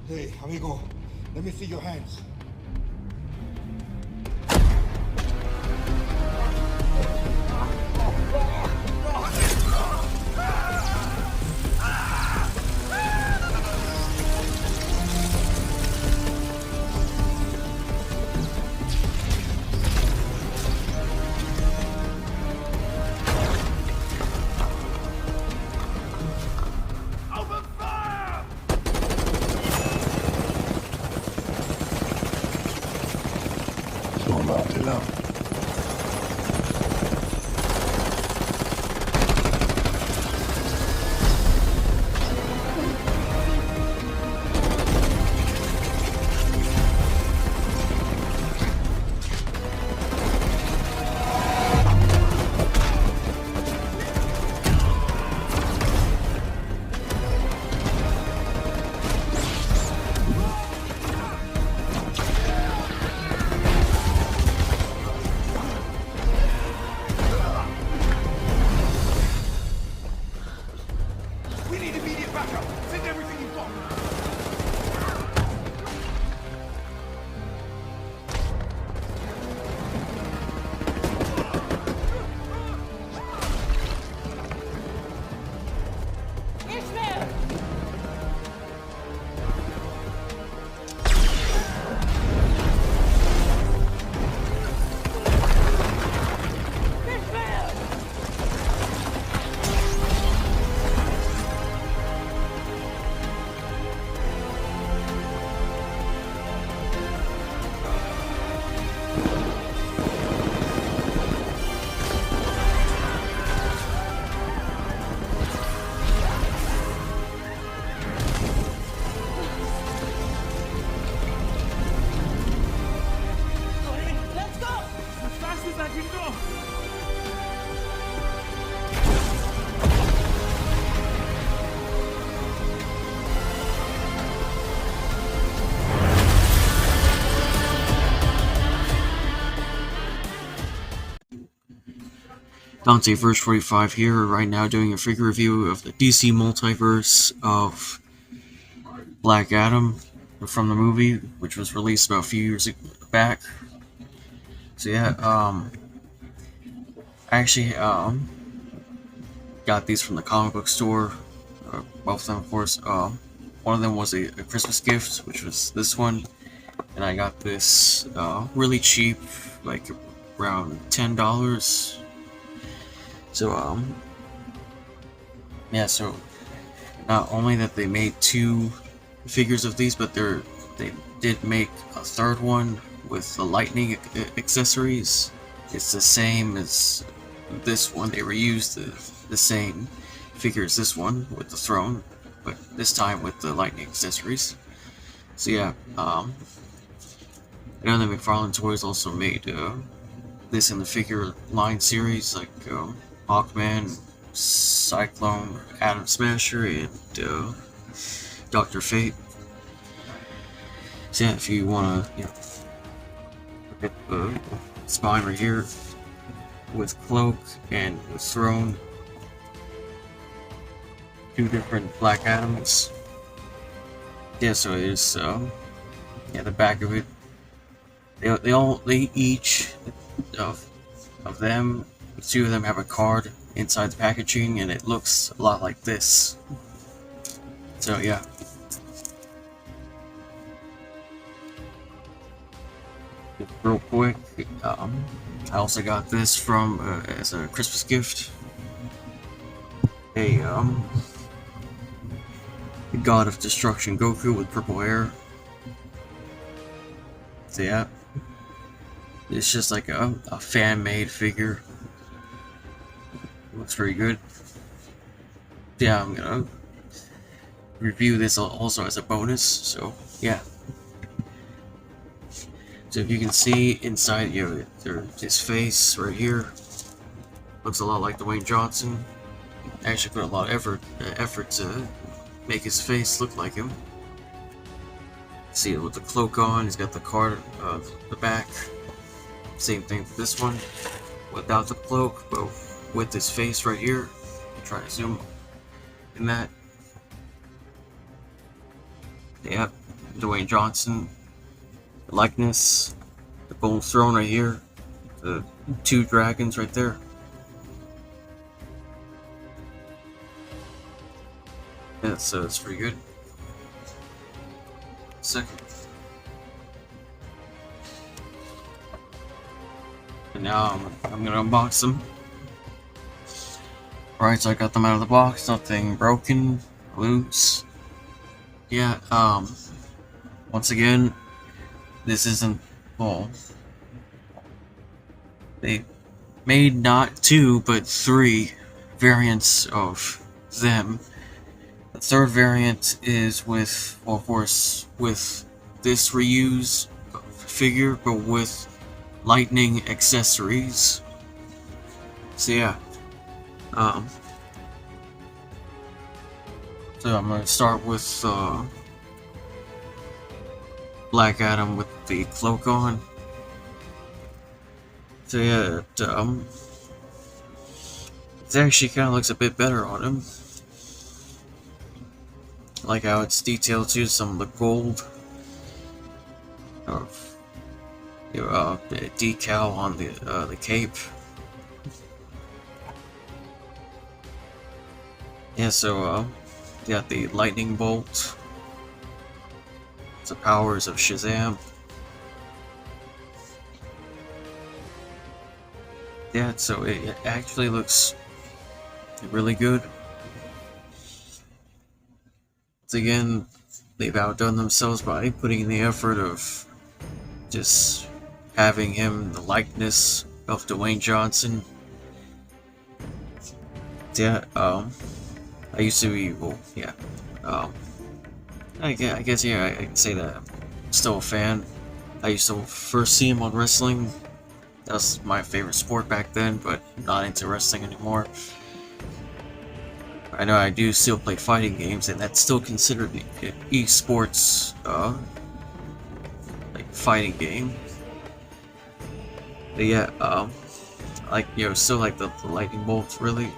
Hey, amigo, let me see your hands. Tourmentez-la. We need immediate backup. Send everything you've got. Let's go! As fast as I can go. Dante Verse 45 here, right now doing a figure review of the DC Multiverse of Black Adam from the movie, which was released about a few years back. So yeah, I actually got these from the comic book store, both of them of course. One of them was a Christmas gift, which was this one, and I got this really cheap, like around $10. So yeah, so not only that they made two figures of these, but they did make a third one with the lightning accessories. It's the same as this one. They reused the same figure as this one with the throne, but this time with the lightning accessories. So yeah, I know that McFarlane Toys also made this in the figure line series, like Hawkman, Cyclone, Atom Smasher, and Dr. Fate. So yeah, if you want to, look at the spine right here with Cloak and with Throne, two different Black Adams. Yeah, so it is, yeah, the back of it. They each of them, two of them have a card inside the packaging, and it looks a lot like this. So yeah. Just real quick, I also got this from as a Christmas gift. A God of Destruction Goku with purple hair. So yeah, it's just like a fan-made figure. Looks pretty good. Yeah, I'm gonna review this also as a bonus, so yeah. So if you can see inside, his face right here looks a lot like Dwayne Johnson. I actually put a lot of effort to make his face look like him. See it with the cloak on, he's got the card the back. Same thing for this one, without the cloak, but with his face right here. Try to zoom in that. Yep, Dwayne Johnson likeness, the gold throne right here, the two dragons right there. Yeah, so it's pretty good. Second. And now I'm gonna unbox them. Alright, so I got them out of the box, nothing broken, loose. Yeah, once again, this isn't, well, they made not 2, but 3 variants of them. The third variant is with, well, of course, with this reuse figure, but with lightning accessories. So yeah, so I'm gonna start with Black Adam with the cloak on. So yeah, it actually kind of looks a bit better on him. I like how it's detailed too, some of the gold of decal on the cape. Yeah, so you got the lightning bolt, the powers of Shazam. Yeah, so it actually looks really good. Once again, they've outdone themselves by putting in the effort of just having him the likeness of Dwayne Johnson. Yeah, I used to be, well, yeah, I guess, yeah, I can say that I'm still a fan. I used to first see him on wrestling. That was my favorite sport back then, but not into wrestling anymore. I know I do still play fighting games, and that's still considered an esports, like, fighting game. But yeah, like, still like the lightning bolts, really.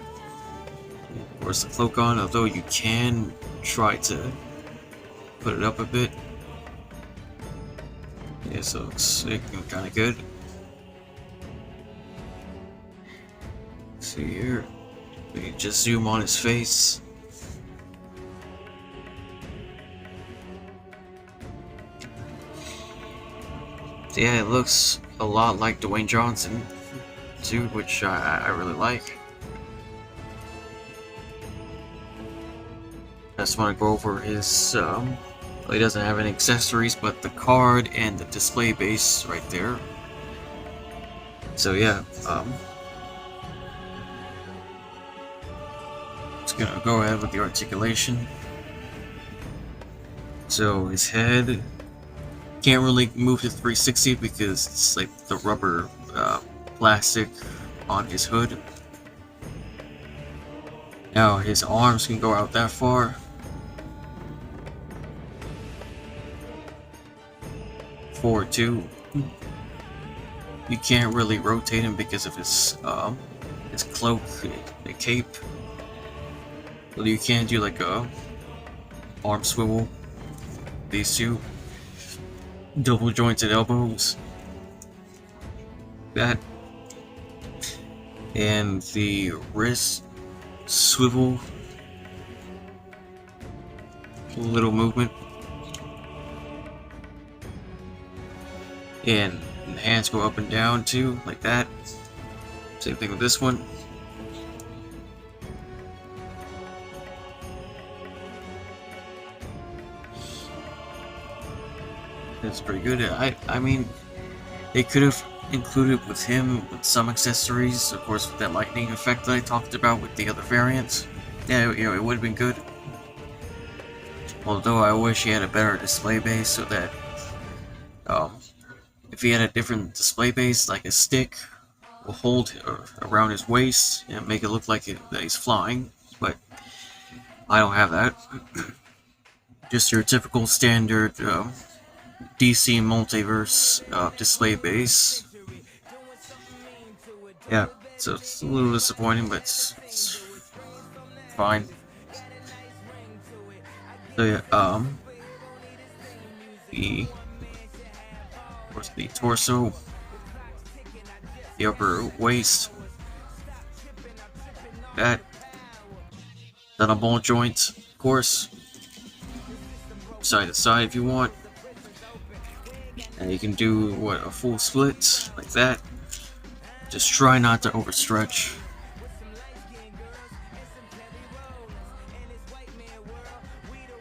Of course, the cloak on, although you can try to put it up a bit. Yeah, so it's looking kind of good. See here, we can just zoom on his face. Yeah, it looks a lot like Dwayne Johnson, too, which I really like. I just want to go over his, well, he doesn't have any accessories, but the card and the display base right there. So yeah, just gonna go ahead with the articulation. So his head can't really move to 360 because it's like the rubber plastic on his hood. Now his arms can go out that far. Forward too. You can't really rotate him because of his cloak, the cape. But you can do like a arm swivel. These two double jointed elbows. That and the wrist swivel. Little movement. And the hands go up and down too, like that. Same thing with this one. That's pretty good. I mean, they could have included with him with some accessories, of course, with that lightning effect that I talked about with the other variants. Yeah, it would have been good. Although I wish he had a better display base so that, if he had a different display base, like a stick, will hold around his waist and make it look like that he's flying. But I don't have that. Just your typical standard DC Multiverse display base. Yeah, so it's a little disappointing, but it's fine. So yeah, the, of course, the torso, the upper waist, that, then a ball joint, of course, side to side if you want. And you can do what, a full split like that. Just try not to overstretch.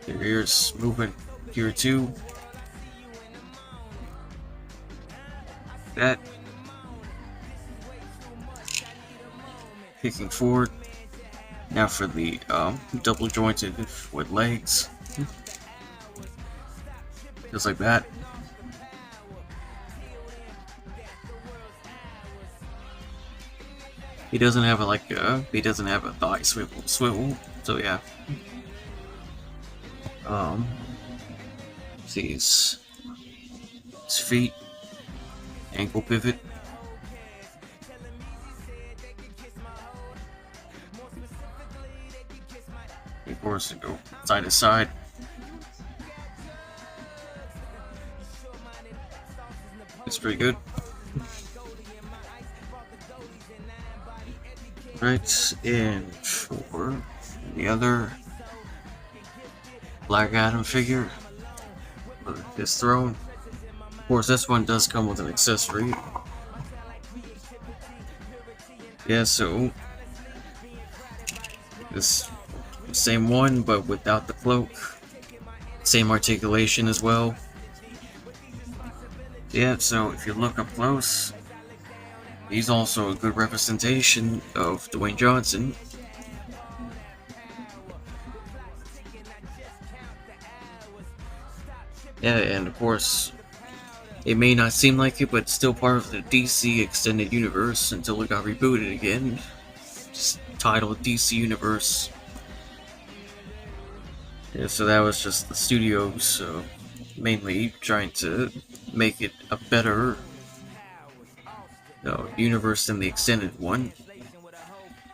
Your ears moving here too. That. Kicking forward. Now for the double jointed with legs. Just like that. He doesn't have he doesn't have a thigh swivel, so yeah. See his feet, ankle pivot. Of course, go side to side. It's pretty good. Right, and for the other Black Adam figure, his throne. Of course, this one does come with an accessory. Yeah, so this same one, but without the cloak. Same articulation as well. Yeah, so if you look up close, he's also a good representation of Dwayne Johnson. Yeah, and of course, it may not seem like it, but it's still part of the DC Extended Universe until it got rebooted again. Just titled DC Universe. Yeah, so that was just the studios mainly trying to make it a better universe than the extended one.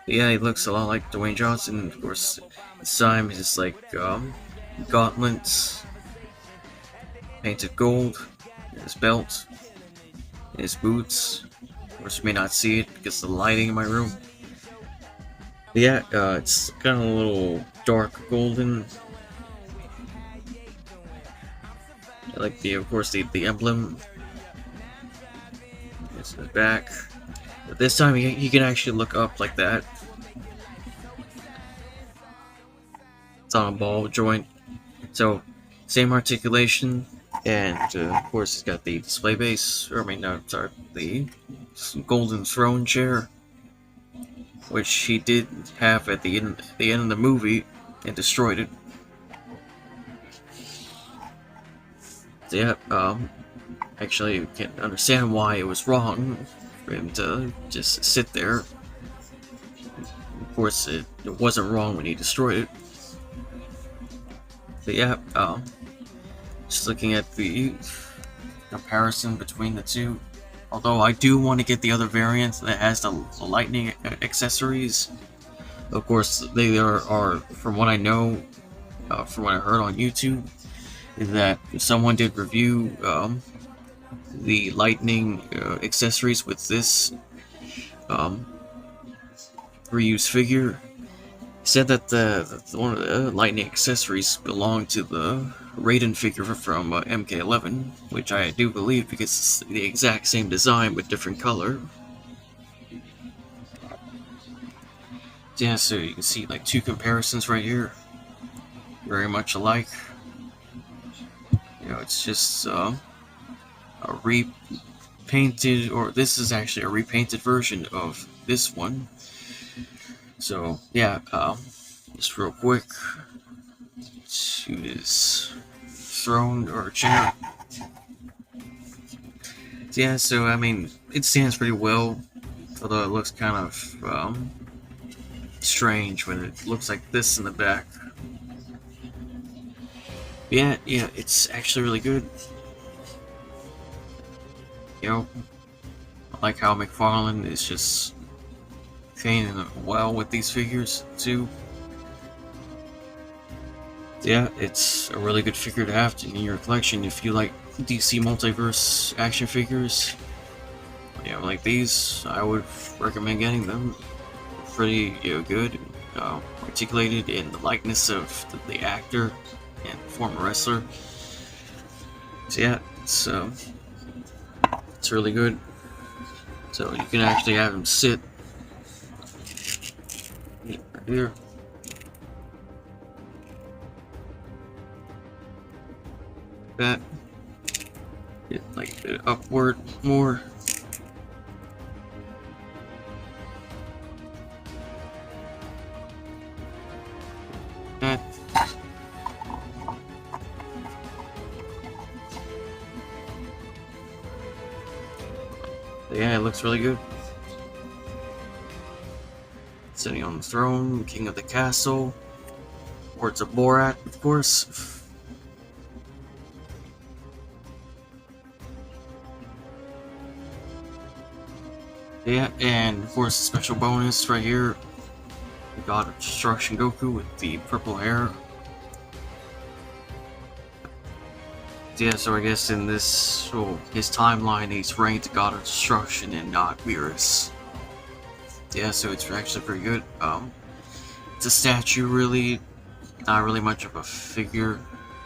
But yeah, he looks a lot like Dwayne Johnson. Of course, this time he's just like gauntlets, painted gold, his belt, his boots. Of course, you may not see it because of the lighting in my room. But yeah, it's kind of a little dark golden. I like of course, the emblem. It's the back. But this time you can actually look up like that. It's on a ball joint. So, same articulation. And, of course, it's got the display base. Or, I mean, no, sorry. The golden throne chair. Which he did have at the end of the movie. And destroyed it. So, yeah, actually, you can't understand why it was wrong for him to just sit there. Of course, it wasn't wrong when he destroyed it. But yeah, just looking at the comparison between the two. Although I do want to get the other variant that has the lightning accessories. Of course, they are from what I know, from what I heard on YouTube, is that someone did review the lightning accessories with this reused figure. Said that one of the lightning accessories belonged to the Raiden figure from MK11, which I do believe because it's the exact same design but different color. Yeah, so you can see like two comparisons right here, very much alike. You know, it's just a repainted, or this is actually a repainted version of this one. So yeah, just real quick to this throne or chair. Yeah, so I mean, it stands pretty well, although it looks kind of strange when it looks like this in the back. Yeah, it's actually really good. You know, I like how McFarlane is just painting well with these figures too. Yeah, it's a really good figure to have in your collection if you like DC Multiverse action figures. Yeah, like these, I would recommend getting them. Pretty good, articulated in the likeness of the actor and former wrestler. So yeah, it's really good. So you can actually have him sit right here. That get like it upward more. That. Yeah, it looks really good. Sitting on the throne, king of the castle. Words of Borat, of course. Yeah, and of course, the special bonus right here. The God of Destruction Goku with the purple hair. Yeah, so I guess in this, his timeline, he's ranked God of Destruction and not Beerus. Yeah, so it's actually pretty good. It's a statue, really, not really much of a figure,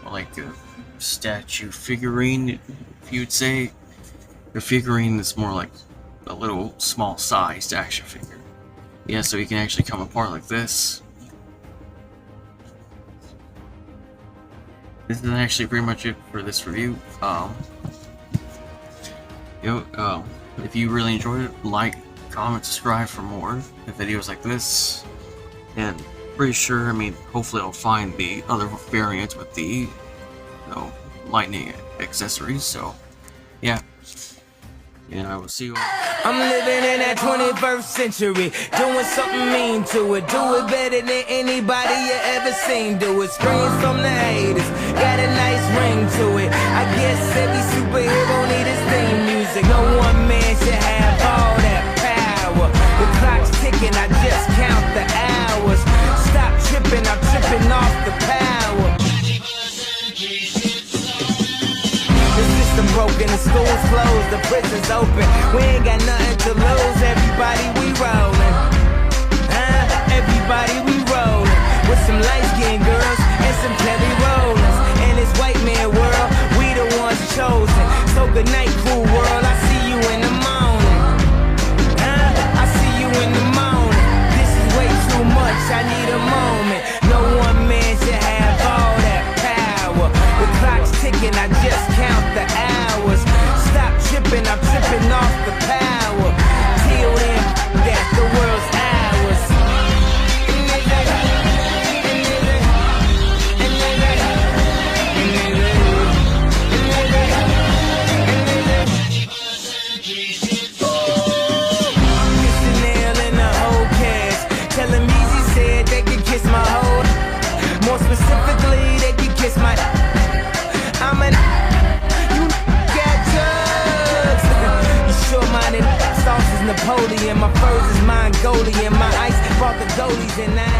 like a statue figurine, if you'd say. A figurine is more like a little small-sized action figure. Yeah, so he can actually come apart like this. This is actually pretty much it for this review. If you really enjoyed it, like, comment, subscribe for more videos like this. And pretty sure, hopefully I'll find the other variants with the, lightning accessories. So, yeah. And I will see you all. I'm living in that 21st century, doing something mean to it. Do it better than anybody you ever seen do it. Screams from the haters, got a nice ring to it. I guess every superhero need his theme music. No one man should have all that power. The clock's ticking, I just count the hours. Stop tripping, I'm tripping off the power. Broken, the school's closed, the prison's open. We ain't got nothing to lose. Everybody, we rollin'. Everybody, we rollin'. With some light-skinned girls and some Kelly Rollins. In this white man world, we the ones chosen. So good night, cool world. I see you in the morning. I see you in the morning. This is way too much. I need a moment. No one man should have all that power. The clock's ticking. I just count the hours. Stop tripping, I'm tripping off the power. Till then, that the world's ours. Kiss the nail in the whole cast. Tell him Easy said they could kiss my whole. More specifically, they could kiss my. I'm an. Short-minded sauce is Napoleon. My furs is Mongolian. My ice brought the goalies and I